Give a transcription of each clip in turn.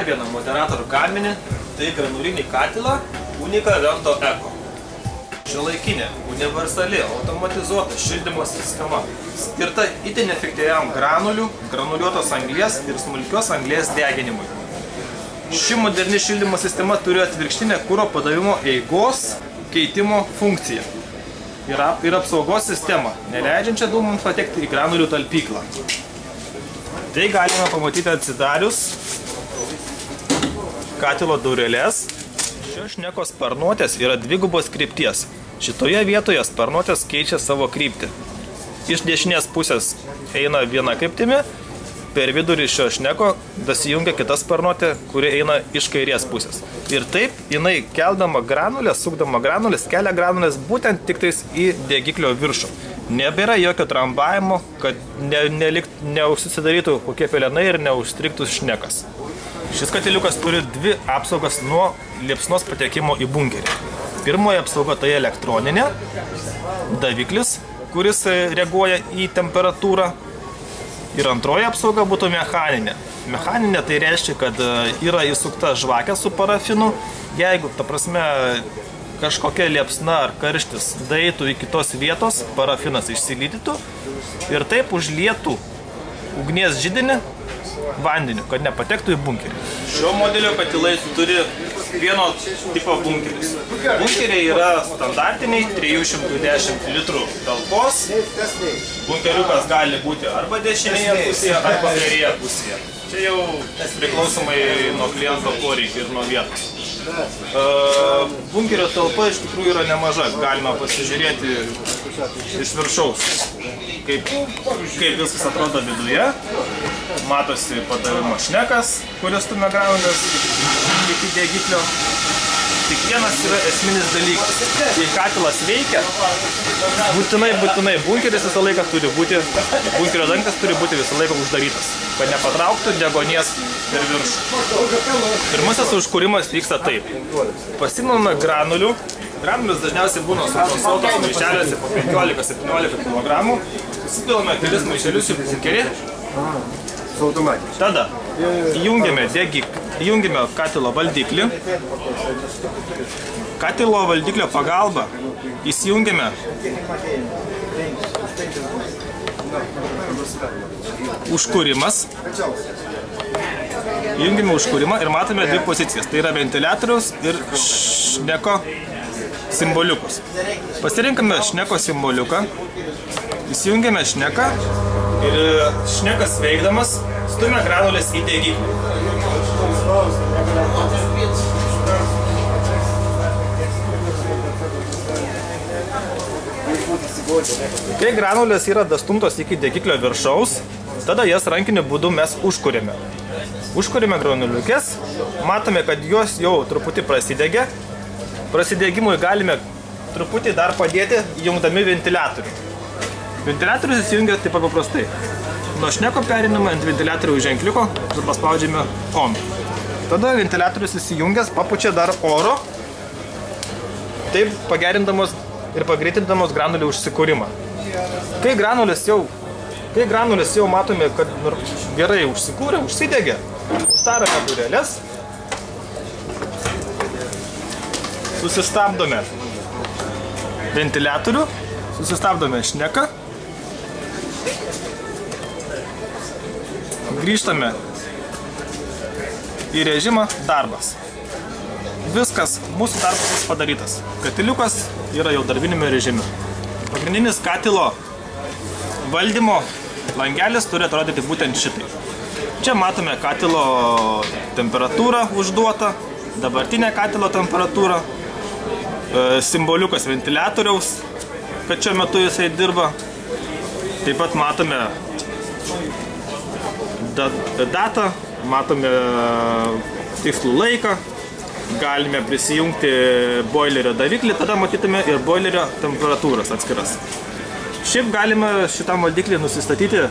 dar vieną moderatorių gaminį, tai granulinį katilą Unica Vento Eco. Šiuolaikinė, universali, automatizuota šildymo sistema, skirta itin efektyviam granulių, granuliuotos anglies ir smulkios anglies deginimui. Ši moderni šildymo sistema turi atvirkštinę kuro padavimo eigos keitimo funkciją ir apsaugos sistemą, neleidžiančią dūmams patekti į granulių talpyklą. Tai galime pamatyti atsidarius katilo dureles. Šios šnekos sparnuotės yra dvigubos krypties. Šitoje vietoje sparnuotės keičia savo kryptį. Iš dešinės pusės eina viena kryptimi, per vidurį šio šneko dasijungia kita sparnuotė, kuri eina iš kairės pusės. Ir taip jinai keldama granulės, sukdama granulės, kelia granulės būtent tik tais į degiklio viršų. Nebėra jokio trambavimo, kad neužsidarytų kokie pelenai ir neužstrigtų šnekas. Šis katiliukas turi dvi apsaugas nuo liepsnos patekimo į bunkerį. Pirmoji apsauga tai elektroninė, daviklis, kuris reaguoja į temperatūrą. Ir antroji apsauga būtų mechaninė. Mechaninė tai reiškia, kad yra įsukta žvakė su parafinu. Jeigu, ta prasme, kažkokia liepsna ar karštis daeitų iki tos vietos, parafinas išsilydytų ir taip užlietų ugnies židinį vandeniu, kad nepatektų į bunkerį. Šio modelio katilai turi vieno tipo bunkeris. Bunkeriai yra standartiniai 310 litrų talpos. Bunkeriukas gali būti arba dešinėje pusėje, arba kairėje pusėje. Čia jau priklausomai nuo kliento poreikių ir nuo vietos. Bunkerio talpa iš tikrųjų yra nemaža. Galima pasižiūrėti iš viršaus, kaip viskas atrodo viduje. Matosi padavimo šnekas, kuris stumia granulės iki degiklio. Tik vienas yra esminis dalykas. Jei katilas veikia, būtinai bunkeris visą laiką turi būti, bunkerio dangtis turi būti visą laiką uždarytas, kad nepatrauktų deguonies per viršų. Pirmasis užkūrimas vyksta taip. Pasimame granulių. Granulius dažniausiai būna sukonsuotos maišeliuose po 15-17 kg. Susipilame kelis maišelius į bunkerį. Tada įjungiame katilo valdiklį. Katilo valdiklio pagalba įsijungiame užkūrimas. Įjungiame užkūrimą ir matome dvi pozicijas. Tai yra ventiliatoriaus ir šneko simboliukus. Pasirinkame šneko simboliuką, įsijungiame šneką ir šnekas veikdamas stumia granulės į degiklį. Kai granulės yra dastumtos iki degiklio viršaus, tada jas rankiniu būdu mes užkūrėme. Užkūrėme granuliukės, matome, kad jos jau truputį prasidegė. Prasidegimui galime truputį dar padėti įjungdami ventiliatorių. Ventiliatorius įsijungia taip paprastai. Nuo šneko periname ant ventiliatorių ženkliuko ir paspaudžiame ON. Tada ventiliatorius įsijungęs papučia dar oro, taip pagerindamos ir pagreitindamos granulių užsikūrimą. Kai granulės jau matome, kad gerai užsikūrė, užsidegė, uždarome dureles, susistabdome ventiliatorių, susistabdome šneką, grįžtame į režimą darbas. Viskas, mūsų darbas bus padarytas. Katiliukas yra jau darbinėme režime. Pagrindinis katilo valdymo langelis turi atrodyti būtent šitai. Čia matome katilo temperatūrą užduotą, dabartinę katilo temperatūrą, simboliukas ventiliatoriaus, kad šiuo metu jisai dirba. Taip pat matome datą, matome tikslų laiką, galime prisijungti boilerio daviklį, tada matytume ir boilerio temperatūras atskiras. Šiaip galime šitam valdiklį nusistatyti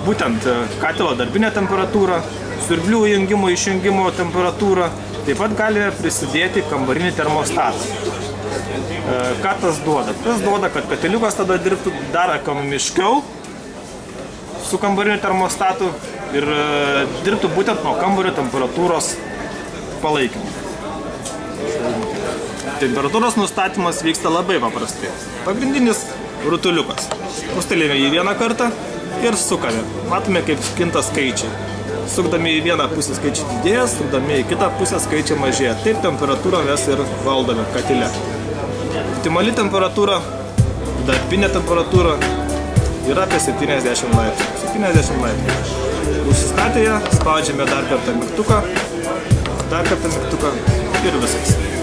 būtent katilo darbinę temperatūrą, siurblių įjungimo išjungimo temperatūrą, taip pat galime prisidėti kambarinį termostatą. Ką tas duoda? Tas duoda, kad katiliukas tada dirbtų dar ekonomiškiau su kambariniu termostatu ir dirbtų būtent nuo kambario temperatūros palaikymo. Temperatūros nustatymas vyksta labai paprastai. Pagrindinis rutuliukas. Spustelėme į vieną kartą ir sukame. Matome, kaip kinta skaičiai. Sukdami į vieną pusę skaičiai didėja, sukdami į kitą pusę skaičiai mažėja. Taip temperatūrą mes ir valdome katile. Optimali temperatūra, darbinė temperatūra yra apie 70 laipsnių. 70 laipsnių. Užsistatę ją, spaudžiame dar kartą mygtuką ir viskas.